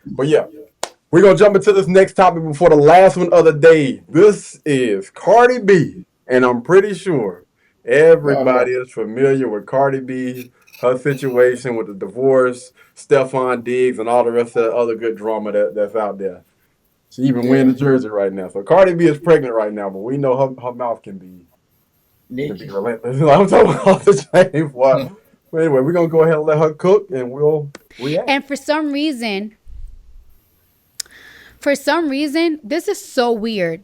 But yeah, we're gonna jump into this next topic before the last one of the day. This is Cardi B, and I'm pretty sure Oh no. everybody is familiar with Cardi B, her situation with the divorce, Stephon Diggs, and all the rest of the other good drama that's out there. She even wearing Yeah. the jersey right now. So Cardi B is pregnant right now, but we know her mouth can be Nikki. relentless. I'm talking about the same what. But anyway, we're gonna go ahead and let her cook, and we'll react. And for some reason, this is so weird.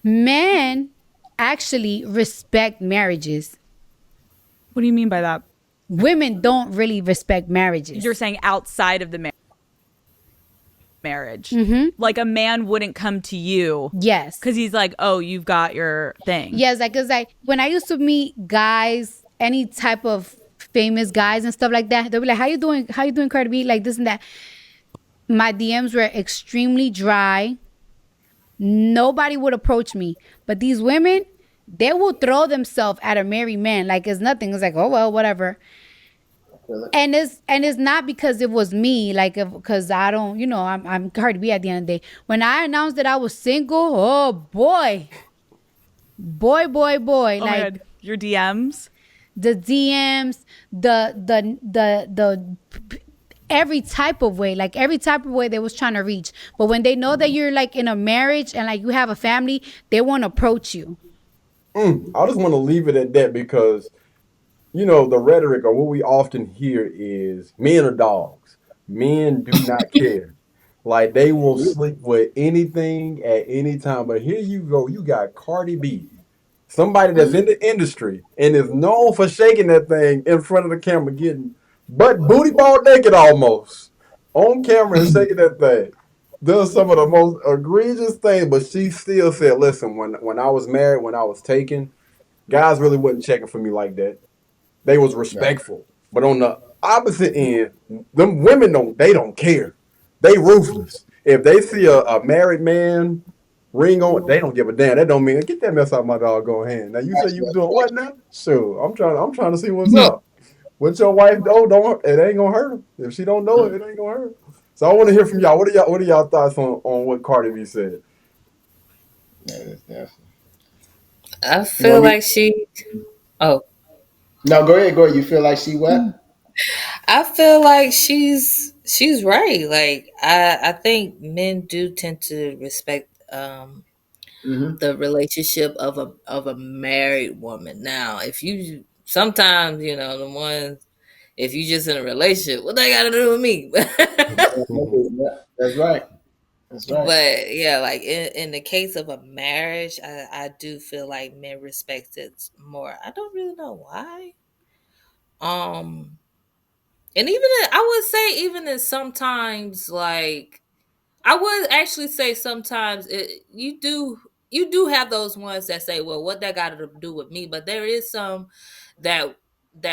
Men actually respect marriages. What do you mean by that? Women don't really respect You're marriages. saying outside of the marriage. Mm-hmm. Like a man wouldn't come to you Yes. because he's like, oh, you've got your thing. Yes, like, cause like when I used to meet guys, any type of famous guys and stuff like that, they'll be like, "How you doing? How you doing, Cardi B?" Like this and that. My DMs were extremely dry. Nobody would approach me, but these women, they will throw themselves at a married man like it's nothing. It's like, oh well, whatever. I feel it. And it's not because it was me, like because I don't, I'm Cardi B at the end of the day. When I announced that I was single, oh boy, boy, Oh my like God. Your DMs? the DMs, the every type of way, like every type of way they was trying to reach. But when they know that you're like in a marriage and like you have a family, they won't approach you. I just want to leave it at that because the rhetoric or what we often hear is men are dogs. Men do not care. Like they will sleep with anything at any time. But here you go, you got Cardi B, somebody that's in the industry and is known for shaking that thing in front of the camera, getting butt booty ball naked almost on camera and shaking that thing. Does some of the most egregious things, but she still said, "Listen, when I was married, when I was taken, guys really wasn't checking for me like that. They was Right. respectful. But on the opposite end, them women don't care. They ruthless. If they see a married man ring on, they don't give a damn. That don't mean get that mess out of my doggone hand. Now you say you doing what now? Sure. I'm trying to see what's up. What your wife do, don't it ain't gonna hurt her. If she don't know it, it ain't gonna hurt her. So I want to hear from y'all. What are y'all thoughts on what Cardi B said? Yeah, that's definitely. I You want feel me? like she. Oh, No, go ahead. Go ahead. You feel like she what? I feel like she's right. Like I think men do tend to respect Mm-hmm. the relationship of a married woman. Now, if you sometimes the ones if you just in a relationship, what they got to do with me? That's right. That's right. But yeah, like in the case of a marriage, I do feel like men respect it more. I don't really know why. Um, and I would say even in sometimes like I would actually say sometimes you do have those ones that say, well, what that got to do with me? But there is some that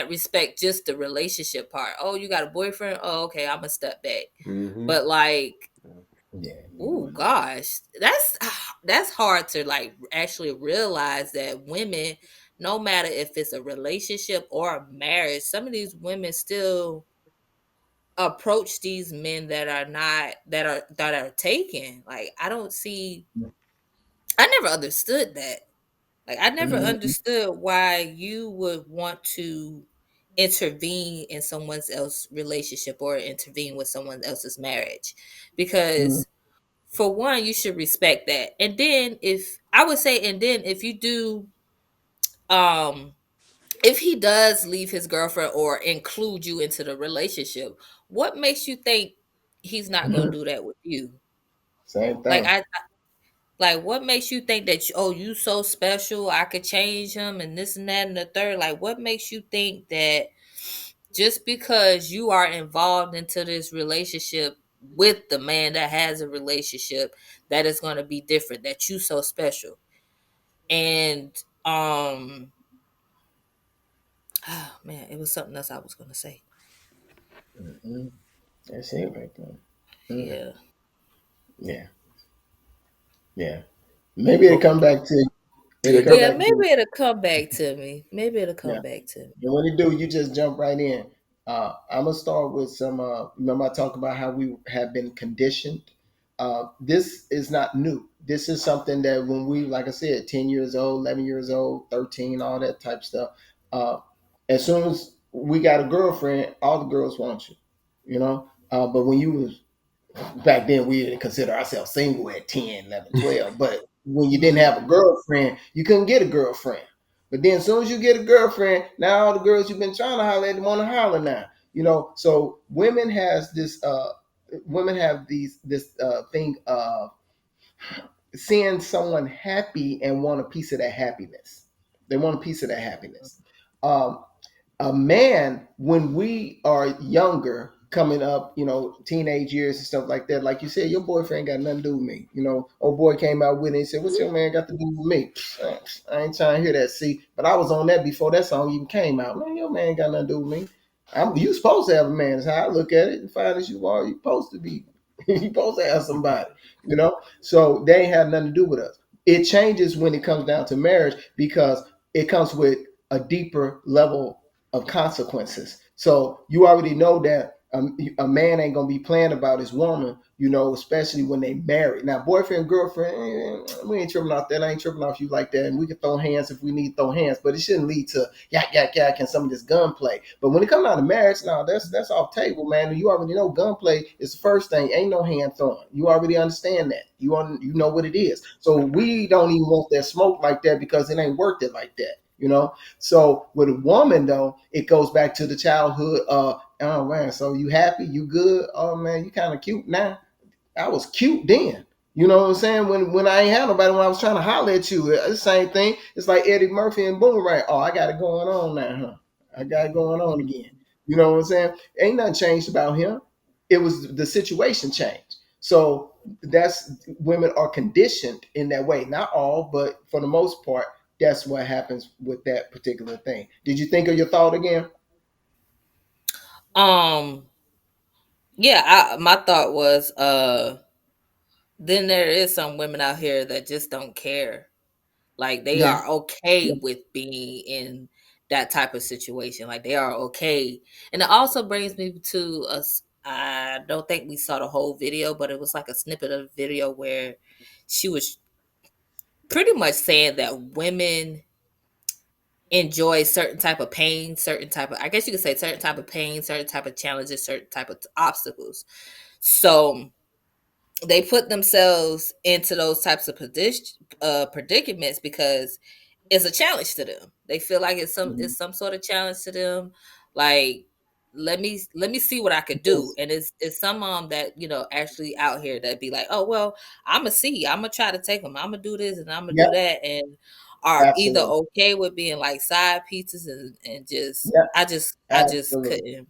respect just the relationship part. Oh, you got a boyfriend? Oh, okay, I'm gonna step back. Mm-hmm. But like Yeah, you oh doing gosh, that's hard to like actually realize that women, no matter if it's a relationship or a marriage, some of these women still approach these men that are not that are taken. Like I don't see. I never understood that. Like I never that. understood why you would want to intervene in someone else's relationship or intervene with someone else's marriage Mm-hmm. because for one, you should respect that. And then if you do, um, if he does leave his girlfriend or include you into the relationship, what makes you think he's not gonna do that with you? Same Like thing. I like what makes you think that oh you so special I could change him and this and that and the third? Like what makes you think that just because you are involved into this relationship with the man that has a relationship that is going to be different that you so special and um oh man it was something else I was going to say. Mm-hmm. That's it right there. Mm. Yeah, Yeah, yeah. Maybe it'll come back to you. It'll come yeah, back to you. maybe it'll come back to me, maybe it'll come Yeah. back to me. And when it do, you just jump right in. I'm gonna start with some. Remember, I talked about how we have been conditioned. This is not new. This is something that when we, like I said, 10 years old, 11 years old, 13, all that type stuff. Uh, as soon as we got a girlfriend, all the girls want you. You know. But when you was back then, we didn't consider ourselves single at 10, 11, 12. But when you didn't have a girlfriend, you couldn't get a girlfriend. But then as soon as you get a girlfriend, now all the girls you've been trying to holler at want to holler now. So women have this thing of seeing someone happy and want a piece of that happiness. They want a piece of that happiness. Um, a man, when we are younger, coming up, teenage years and stuff like that, like you said, your boyfriend got nothing to do with me. Old boy came out with it and said, "What's your man got to do with me?" I ain't trying to hear that. See, but I was on that before that song even came out. Man, your man got nothing to do with me. You supposed to have a man. That's how I look at it. And fine as you are, you supposed to be. You supposed to have somebody. So they ain't have nothing to do with us. It changes when it comes down to marriage because it comes with a deeper level of consequences. So you already know that a man ain't gonna be playing about his woman, especially when they married. Now, boyfriend, girlfriend, we ain't tripping off that. I ain't tripping off you like that. And we can throw hands if we need to throw hands, but it shouldn't lead to yak yak yak and some of this gunplay. But when it comes down to marriage, now that's off table, man. You already know gunplay is the first thing. Ain't no hand throwing. You already understand that. You know what it is. So we don't even want that smoke like that because it ain't worth it like that. So with a woman though, it goes back to the childhood. Oh man, so you happy? You good? Oh man, you kind of cute now. I was cute then. You know what I'm saying? When I ain't had nobody, when I was trying to holler at you, it's the same thing. It's like Eddie Murphy and Boomerang. Oh, I got it going on now, huh? I got it going on again. You know what I'm saying? Ain't nothing changed about him. It was the situation changed. So that's women are conditioned in that way. Not all, but for the most part, that's what happens with that particular thing. Did you think of your thought again? Um, yeah, my thought was then there is some women out here that just don't care. Like they Yeah. are okay Yeah. with being in that type of situation. Like they are okay. And it also brings me to us. I don't think we saw the whole video, but it was like a snippet of the video where she was pretty much saying that women enjoy certain type of pain, certain type of, I guess you could say certain type of pain, certain type of challenges, certain type of obstacles. So they put themselves into those types of predicaments because it's a challenge to them. They feel like Mhm. it's some sort of challenge to them. Like let me see what I could do. Yes. And it's some that actually out here that be like, oh well, I'm gonna try to take them. I'm gonna do this and I'm gonna do Yep. that, and are either Absolutely. okay with being like side pieces and just Yep. I just Absolutely. couldn't.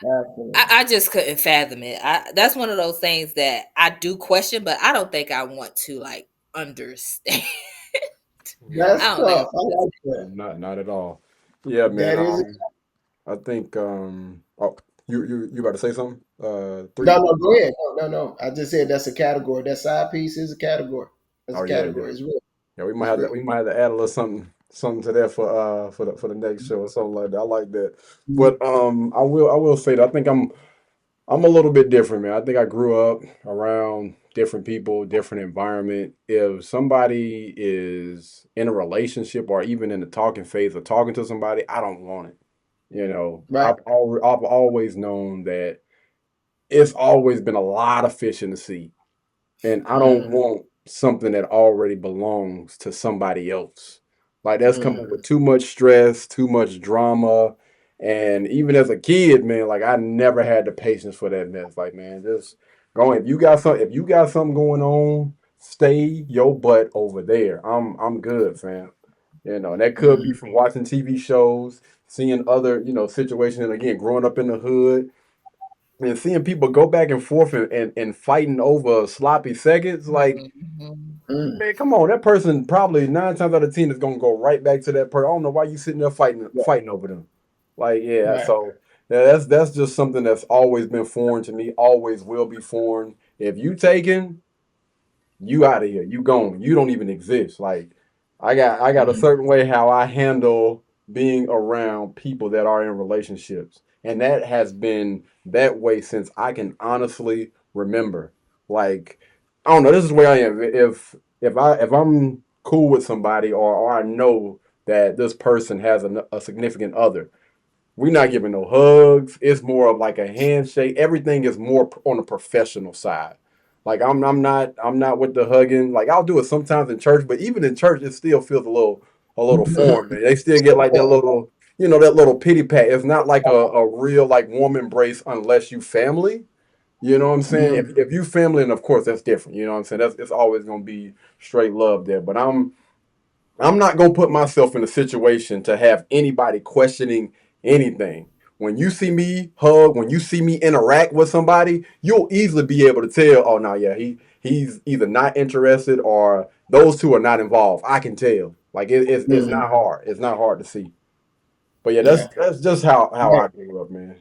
Absolutely. I just couldn't fathom it. That's one of those things that I do question, but I don't think I want to like understand. Yeah, That's I don't think I tough. I want to like understand. that. not at all. Yeah, man. That is a I think oh, you about to say something? no, Three. no. Go ahead. No, no, no. I just said that's a category. That side piece is a category. That's Oh a yeah, yeah. category. It's real. Yeah, It's real. we might have to add a little something to that for the next show or something like that. I like that. Mhm. But I will say that I think I'm a little bit different, man. I think I grew up around different people, different environment. If somebody is in a relationship or even in the talking phase of talking to somebody, I don't want it. Right. I've always known that it's always been a lot of fish in the sea. And I don't Mm, want something that already belongs to somebody else. Like that's coming mm, with too much stress, too much drama. And even as a kid, man, like I never had the patience for that mess. Like, man, just go if you got something going on, stay your butt over there. I'm good, fam. And that could be mm. from watching TV shows, seeing other, situations, and again, growing up in the hood and seeing people go back and forth and fighting over sloppy seconds, like, Mhm. Mm. man, come on, that person probably 9 times out of 10 is gonna go right back to that person. I don't know why you sitting there Yeah. fighting over them. Like, yeah, Right. so yeah, that's just something that's always been foreign to me, always will be foreign. If you taken, you out of here, you gone, you don't even exist. Like, I got a Mm. certain way how I handle. being around people that are in relationships. And that has been that way since I can honestly remember. Like, I don't know, this is where I am. If I'm cool with somebody, or I know that this person has a significant other, we're not giving no hugs. It's more of like a handshake. Everything is more on the professional side. Like I'm not with the hugging. Like I'll do it sometimes in church, but even in church, it still feels a little foreign. Man. They still get So like that far. little, that little pity pat. It's not like a real like warm embrace unless you family. You know what I'm saying? Mhm. If you family, and of course that's different. You know what I'm saying? That's it's always gonna be straight love there. But I'm not gonna put myself in a situation to have anybody questioning anything. When you see me hug, when you see me interact with somebody, you'll easily be able to tell, oh no, yeah, he's either not interested or those two are not involved. I can tell. Like it's Mhm. not hard. It's not hard to see. But yeah, that's Yeah. that's just how Yeah. I grew up, man.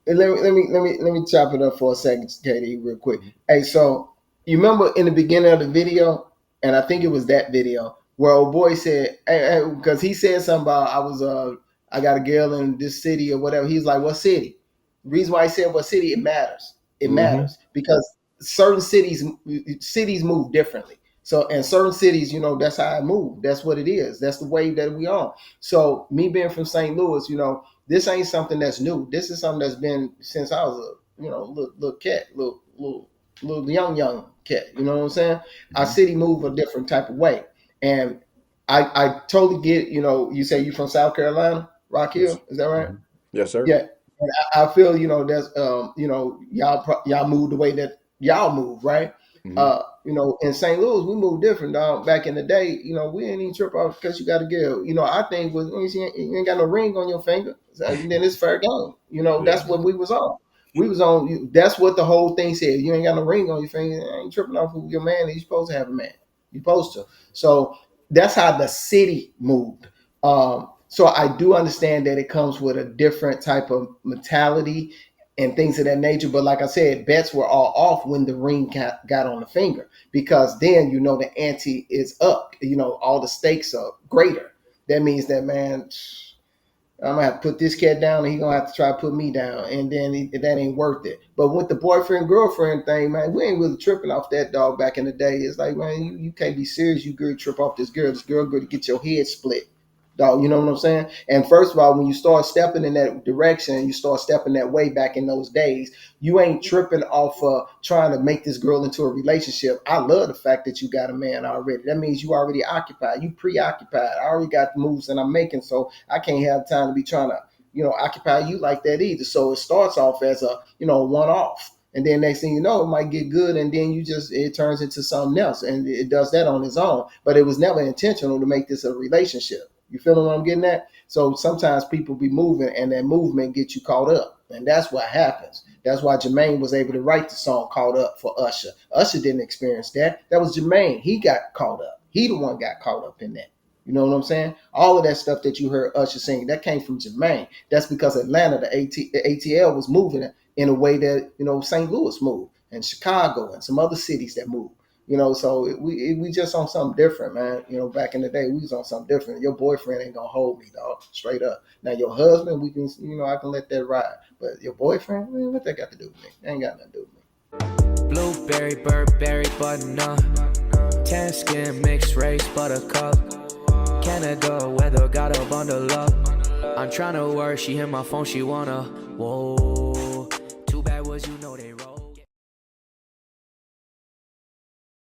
And let me chop it up for a second, Katie, real quick. Hey, so you remember in the beginning of the video, and I think it was that video where old boy said, hey, because he said something about I got a girl in this city or whatever. He's like, what city? The reason why he said what city, it matters. It Mm-hmm. matters because certain cities move differently. So in certain cities, that's how I move. That's what it is. That's the way that we on. So me being from St. Louis, this ain't something that's new. This is something that's been since I was a little cat, little young cat. You know what I'm saying? Our Mm-hmm. city move a different type of way, and I totally get. You say you from South Carolina, Rock Yes. Hill, is that right? Mm-hmm. Yes, sir. Yeah, and I feel that's y'all move the way that y'all move, right? Mm-hmm. In St. Louis we moved different, dog. Back in the day, we ain't even trip off because you got a girl. I think was you ain't got no ring on your finger, so then it's fair game. Yeah. That's what we was on. We was on. That's what the whole thing said. You ain't got no ring on your finger. I ain't tripping off who your man is. You supposed to have a man. You supposed to. So that's how the city moved. So I do understand that it comes with a different type of mentality and things of that nature. But like I said, bets were all off when the ring got on the finger because then the ante is up. All the stakes are greater. That means that, man, I'm gonna have to put this cat down, and he gonna have to try to put me down, and then that ain't worth it. But with the boyfriend girlfriend thing, man, we ain't really tripping off that, dog. Back in the day, it's like, man, you can't be serious. You girl trip off this girl. This girl going to get your head split, dog. You know what I'm saying? And first of all, when you start stepping in that direction, you start stepping that way back in those days, you ain't tripping off trying to make this girl into a relationship. I love the fact that you got a man already. That means you already occupied. You preoccupied. I already got the moves that I'm making, so I can't have time to be trying to, occupy you like that either. So it starts off as a, one off. And then next thing you know, it might get good, and then it turns into something else, and it does that on its own. But it was never intentional to make this a relationship. You feeling what I'm getting at? So sometimes people be moving, and that movement gets you caught up, and that's what happens. That's why Jermaine was able to write the song "Caught Up" for Usher. Usher didn't experience that. That was Jermaine. He got caught up. He the one got caught up in that. You know what I'm saying? All of that stuff that you heard Usher sing, that came from Jermaine. That's because Atlanta, the ATL was moving in a way that St. Louis moved, and Chicago, and some other cities that moved. So we just on something different, man. Back in the day, we was on something different. Your boyfriend ain't gonna hold me, dog. Straight up. Now your husband, we can, I can let that ride. But your boyfriend, man, what that got to do with me? That ain't got nothing to do with me. Blueberry, Burberry, button-up. Tan skin, mixed race, buttercup. Canada weather, got a bundle up. I'm tryna work, she hit my phone, she wanna. Whoa,